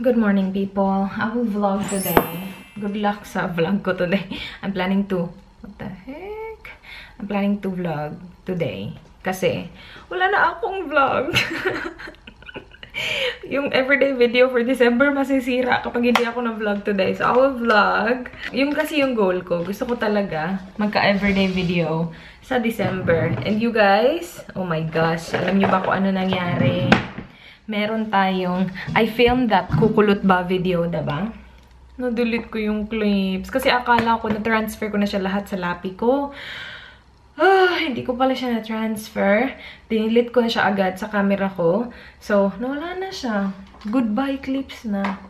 Good morning, people. I will vlog today. Good luck sa vlog ko today. I'm planning to... What the heck? I'm planning to vlog today. Kasi, wala na akong vlog. Yung everyday video for December masisira kapag hindi ako na-vlog today. So, I will vlog. Yung kasi yung goal ko. Gusto ko talaga magka-everyday video sa December. And you guys, oh my gosh, alam niyo ba kung ano nangyari? Meron tayong, I filmed that kukulot ba video, diba? Na-delete ko yung clips. Kasi akala ko na-transfer ko na siya lahat sa lapi ko. Hindi ko pala siya na-transfer. Dinilit ko na siya agad sa camera ko. So, nawala na siya. Goodbye clips na.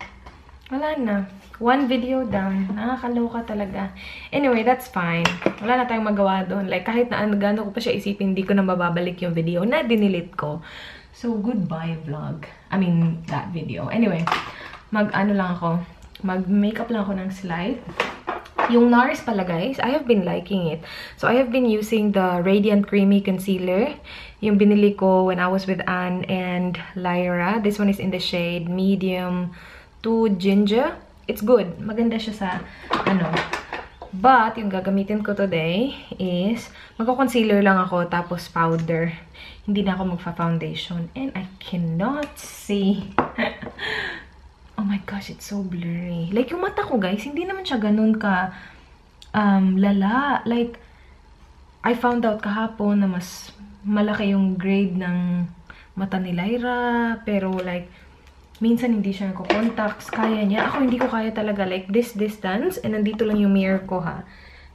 Wala na. One video down. Nakakaloka talaga. Anyway, that's fine. Wala na tayong magawa doon. Like, kahit na gano'n ko pa siya isipin, hindi ko na mababalik yung video na dinilit ko. So, goodbye vlog. I mean, that video. Anyway, mag-ano lang ako. Mag-makeup lang ako ng slide. Yung NARS pala, guys, I have been liking it. So, I have been using the Radiant Creamy Concealer. Yung binili ko when I was with Anne and Lyra. This one is in the shade Medium to Ginger. It's good. Maganda siya sa, ano. But, yung gagamitin ko today is, magko-concealer lang ako, tapos powder. Hindi na ako magfa-foundation. And I cannot see. Oh my gosh, it's so blurry. Like, yung mata ko, guys, hindi naman siya ganun ka lala. Like, I found out kahapon na mas malaki yung grade ng mata ni Lyra. Pero, like, minsan hindi siya nagko-contacts. Kaya niya. Ako, hindi ko kaya talaga. Like, this distance. And nandito lang yung mirror ko, ha.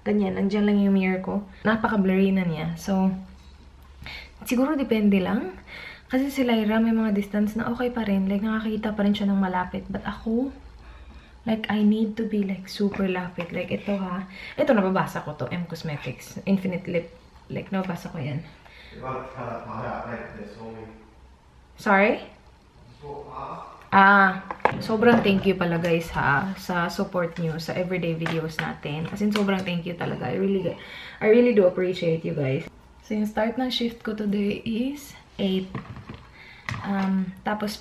Ganyan. Nandiyan lang yung mirror ko. Napaka-blurry na niya. So, siguro depende lang. Kasi si Lyra may mga distance na okay pa rin. Like, nakakita pa rin siya ng malapit. But ako, like, I need to be, like, super lapit. Like, ito, ha. Ito, nababasa ko to. M Cosmetics. Infinite Lip. Like, nababasa ko yan. Sorry? Sobrang thank you pala, guys, ha. Sa support nyo sa everyday videos natin. As in, sobrang thank you talaga. I really do appreciate you guys. So, yung start ng shift ko today is 8. Tapos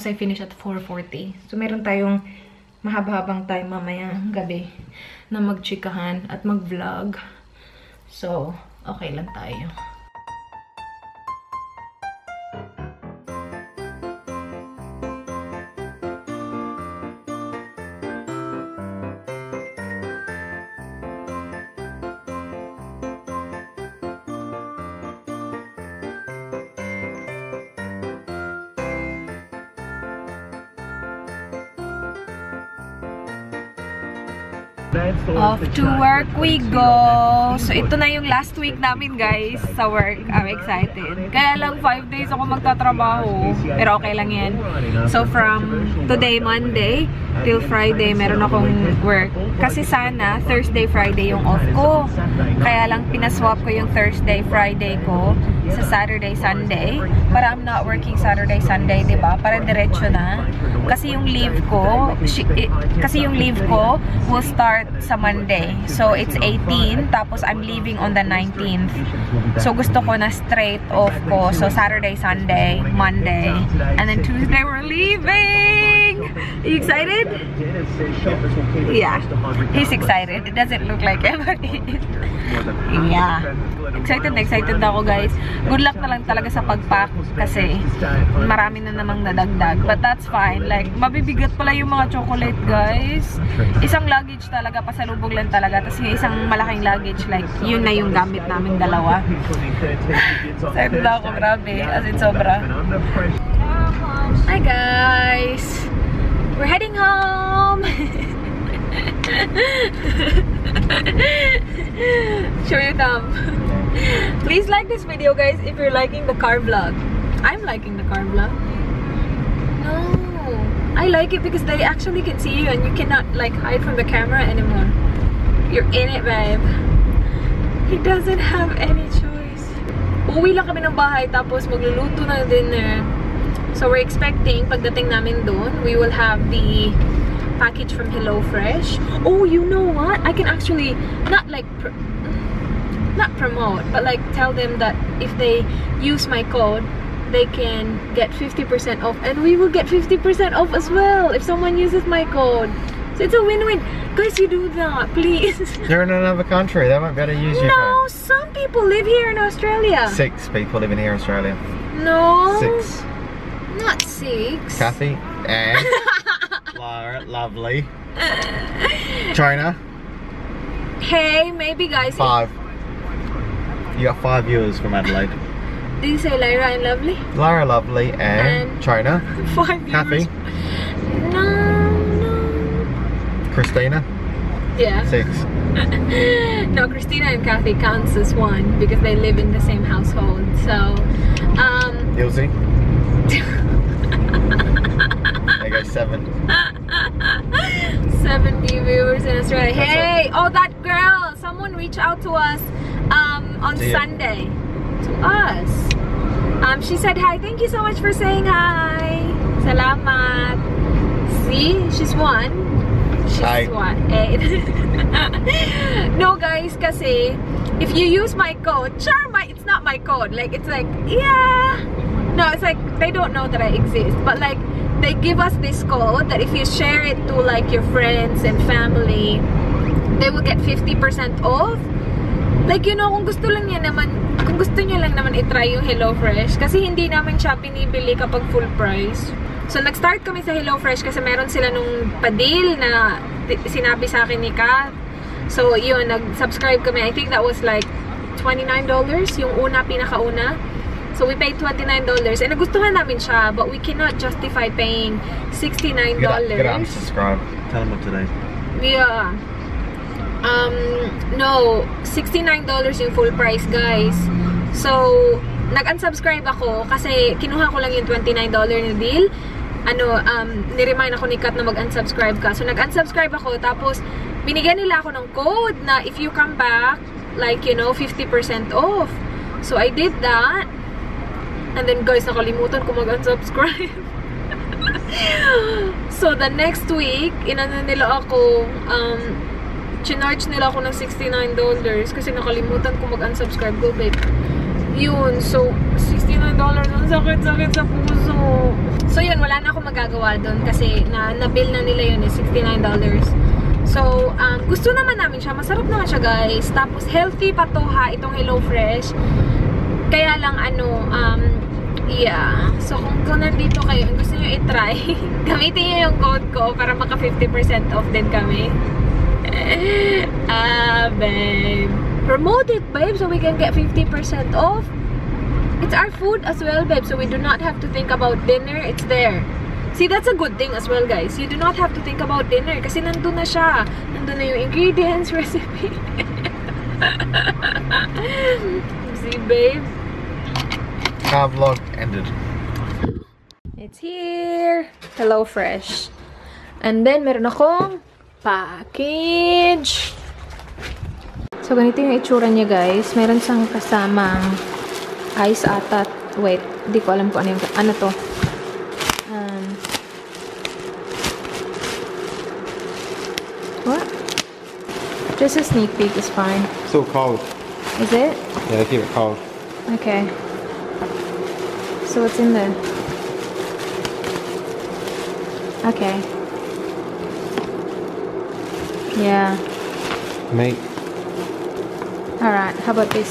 I finish at 4:40. So, meron tayong mahaba-habang time mamayang gabi na magchikahan at mag-vlog. So, okay lang tayo. Off to work we go! So, ito na yung last week namin, guys, sa work. I'm excited. Kaya lang 5 days ako magtatrabaho. Pero okay lang yan. So, from today, Monday, till Friday, meron akong work. Kasi sana, Thursday, Friday yung off ko. Kaya lang pinaswap ko yung Thursday, Friday ko sa Saturday, Sunday. Para I'm not working Saturday, Sunday, diba? Para diretso na. Kasi yung leave ko will start sa Monday. So, it's 18. Tapos, I'm leaving on the 19th. So, gusto ko na straight off ko. So, Saturday, Sunday, Monday. And then Tuesday, we're leaving! Are you excited? Yeah. He's excited. It doesn't look like him. Yeah. Excited na ako, guys. Good luck na lang talaga sa pag-pack kasi marami na namang nadagdag. But that's fine. Like, mabibigat pala yung mga chocolate, guys. Isang luggage talaga, pasalubog lang talaga. Tapos yung isang malaking luggage, like, yun na yung gamit namin dalawa. Excited na ako, grabe. As in, sobra. Hi, guys! We're heading home! Show your thumb. Please like this video, guys, if you're liking the car vlog. I'm liking the car vlog. No, I like it because they actually can see you and you cannot like hide from the camera anymore. You're in it, babe. He doesn't have any choice. Uwi lang kami ng bahay tapos magluluto ng dinner. So we're expecting pagdating namin doon, we will have the package from HelloFresh. Oh, you know what? I can actually not promote, but like tell them that if they use my code they can get 50% off, and we will get 50% off as well if someone uses my code. So it's a win-win. Guys, you do that, please. They're in another country. They won't be able to use your No, code. some people live here in Australia. 6 people living here in Australia. No. 6. Not 6. Kathy and Lara, lovely. China. Hey, maybe guys. 5. You got 5 viewers from Adelaide. Did you say Lyra and Lovely? Lara, lovely, and China. 5 viewers. Kathy. No. Christina. Yeah. 6. No, Christina and Kathy counts as 1 because they live in the same household. So, Ilse. There goes 7. 70 viewers in Australia. Hey, oh, that girl! Someone reached out to us on Sunday. To us. She said hi. Thank you so much for saying hi. Salamat. See, she's 1. She's what? 8. No, guys, kasi if you use my code, it's not my code. Like, it's like, yeah. No, it's like they don't know that I exist, but like they give us this code that if you share it to like your friends and family, they will get 50% off. Like, you know, kung gusto niyo lang naman i-try yung HelloFresh, kasi hindi namin siya binibili kapag full price. So, nag-start kami sa HelloFresh kasi meron sila nung pa-deal na sinabi sa akin ni Kat. So, yun, nag-subscribe kami. I think that was like $29 yung pinakauna. So, we paid $29 and nagustuhan namin siya, but we cannot justify paying $69. Get up, subscribe. Tell them what today. Yeah. No, $69 yung full price, guys. So, nag-unsubscribe ako kasi kinuha ko lang yung $29 na deal. Niremind ako ni Kat na mag-unsubscribe ka. So, nag-unsubscribe ako. Tapos, binigyan nila ako ng code na if you come back, like, you know, 50% off. So, I did that. And then, guys, nakalimutan ko mag-unsubscribe. So, the next week, inano nila ako, chinarge nila ako ng $69 kasi nakalimutan ko mag-unsubscribe. Go, babe. Yun. So, $69. Ang sakit-sakit sa puso. So, yun. Wala na ako magagawa doon kasi na-bill na nila yun $69. So, gusto naman namin siya. Masarap naman siya, guys. Tapos, healthy pa to, ha, itong HelloFresh. Kaya lang, yeah. So, kung nandito kayo, gusto nyo i-try, gamitin nyo yung code ko para maka 50% off din kami. Babe. Promote it, babe, so we can get 50% off. It's our food as well, babe, so we do not have to think about dinner. It's there. See, that's a good thing as well, guys. You do not have to think about dinner kasi nandun na siya. Nandun na yung ingredients, recipe. See, babe? Vlog ended. It's here. HelloFresh. And then, meron akong package. So, ganito yung itsura niya, guys. Meron siyang kasamang ice atat. Wait, di ko alam kung ano yung... Ano to? What? Just a sneak peek is fine. Still cold. Is it? Yeah, they keep it cold. Okay. So, what's in there? Okay. Yeah. Meat. Alright, how about this?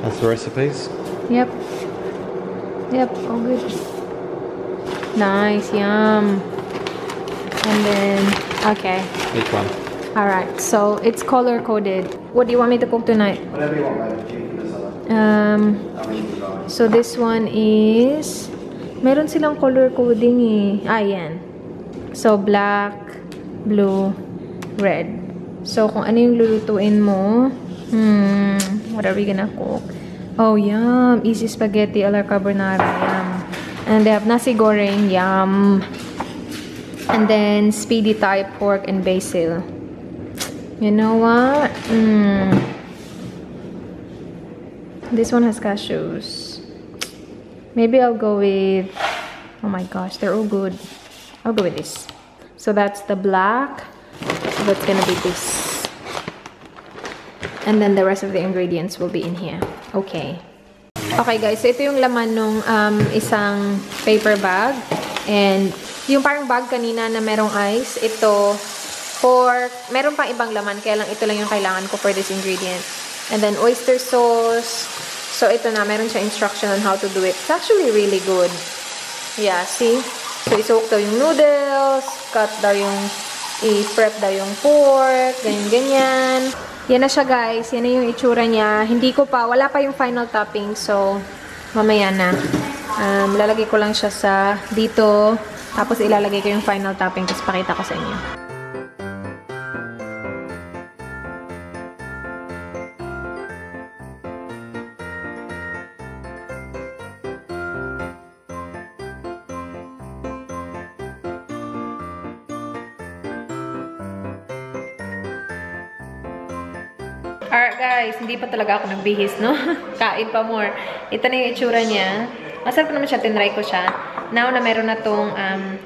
That's the recipes. Yep. Yep, all good. Nice, yum. And then, okay. Each one. Alright, so it's color coded. What do you want me to cook tonight? Whatever you want, babe. So this one is... Meron silang color coding eh. Yan. So, black, blue, red. So, kung ano yung lulutuin mo, what are we gonna cook? Oh, yum! Easy spaghetti a la carbonara, yum. And they have nasi goreng, yum. And then, speedy Thai pork and basil. You know what? This one has cashews. Maybe I'll go with... Oh my gosh, they're all good. I'll go with this. So that's the black. So that's gonna be this. And then the rest of the ingredients will be in here. Okay. Okay guys, so ito yung laman nung isang paper bag. And yung parang bag kanina na merong ice, ito meron pang ibang laman, kaya lang ito lang yung kailangan ko for this ingredient. And then oyster sauce. So ito na, meron siya instruction on how to do it. It's actually really good. Yeah, see? So isoak daw yung noodles, i-prep daw yung pork, ganyan-ganyan. Yan na siya guys, yan na yung itsura niya. Wala pa yung final topping, so mamaya na. Lalagay ko lang siya dito, tapos ilalagay ko yung final topping, tapos pakita ko sa inyo. Alright guys, hindi pa talaga ako nagbihis, no? Kain pa more. Ito na yung itsura niya. Masarap naman siya, tinry ko siya. Now na meron na tong,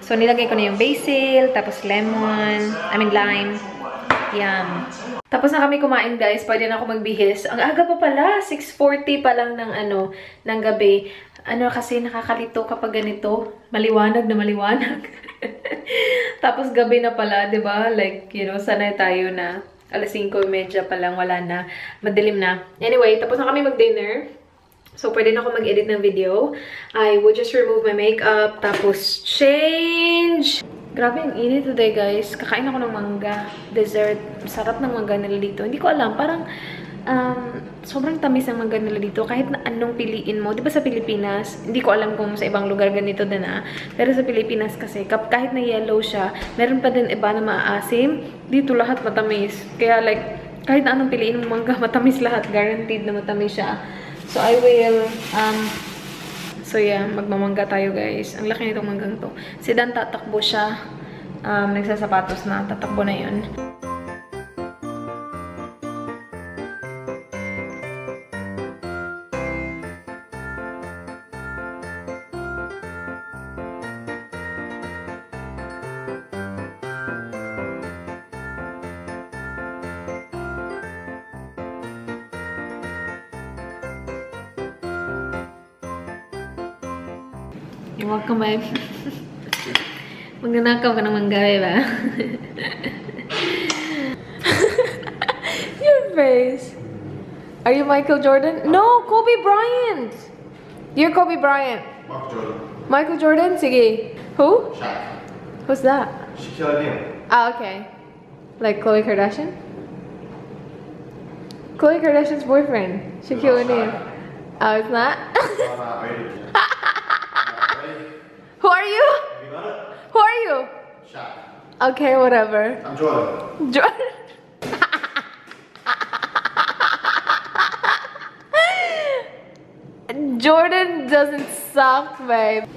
so nilagay ko na yung basil, tapos lime. Yum. Tapos na kami kumain guys, pwede na ako magbihis. Ang aga pa pala, 6:40 pa lang ng gabi. Kasi nakakalito kapag ganito, maliwanag na maliwanag. Tapos gabi na pala, 'di ba? Like, sanay tayo na alas 5:30 pa lang, wala na. Madilim na. Anyway, tapos na kami mag-dinner. So, pwede na ako mag-edit ng video. I would just remove my makeup, tapos change. Grabe, ang init today, guys. Kakain ako ng mangga. Dessert. Sarap ng mangga nila dito. Hindi ko alam. Parang, sobrang tamis ang mangga nila dito. Kahit na anong piliin mo. Diba sa Pilipinas, hindi ko alam kung sa ibang lugar ganito din na. Pero sa Pilipinas kasi, kahit na yellow siya, meron pa din iba na maaasim. Dito lahat matamis. Kaya like, kahit na anong piliin mo mangga, matamis lahat. Guaranteed na matamis siya. So I will, so yeah, magmamangga tayo guys. Ang laki nitong manggang to. Si Dan tatakbo siya. Nagsasapatos na. Tatakbo na yun. You're welcome, babe. Magnanakaw ka ng mangga, ba? Your face. Are you Michael Jordan? No, Kobe Bryant. You're Kobe Bryant. Michael Jordan. Michael Jordan? Sige. Who? Shaq. Who's that? Shaquille O'Neal. Ah, okay. Like Khloe Kardashian? Khloe Kardashian's boyfriend. Shaquille O'Neal. Oh, it's not? Who are you? Have you got it? Who are you? Shaq. Okay, whatever. I'm Jordan. Jordan. Jordan doesn't suck, babe.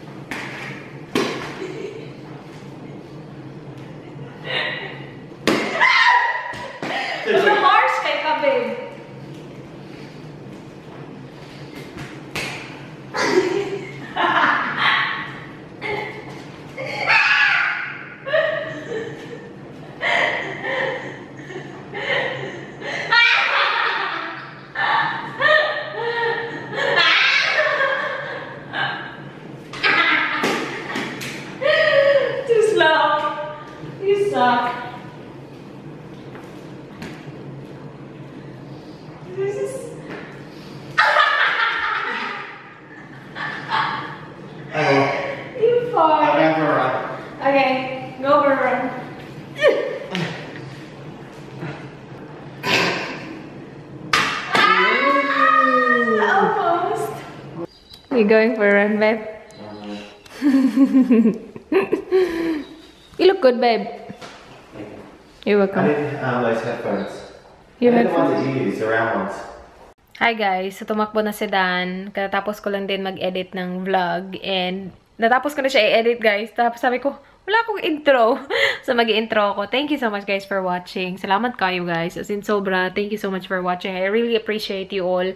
The harsh kay ka, babe. Okay, go for a run. Almost. You going for a run, babe? You look good, babe. You're welcome. I need those headphones. Your I need the headphones? ones that you use, the round ones. Hi guys, so tumakbo na si Dan. Katapos ko lang din mag-edit ng vlog. And natapos ko na siya i-edit guys. Tapos sabi ko, wala akong intro. So mag-i-intro ako. Thank you so much guys for watching. Salamat kayo guys. As in sobra, thank you so much for watching. I really appreciate you all.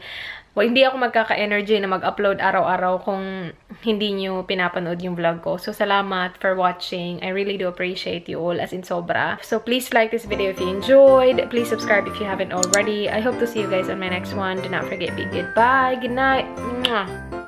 hindi ako magkaka-energy na mag-upload araw-araw kung hindi nyo pinapanood yung vlog ko. So, salamat for watching. I really do appreciate you all, as in sobra. So, please like this video if you enjoyed. Please subscribe if you haven't already. I hope to see you guys on my next one. Do not forget, be good. Bye. Good night. Mwah.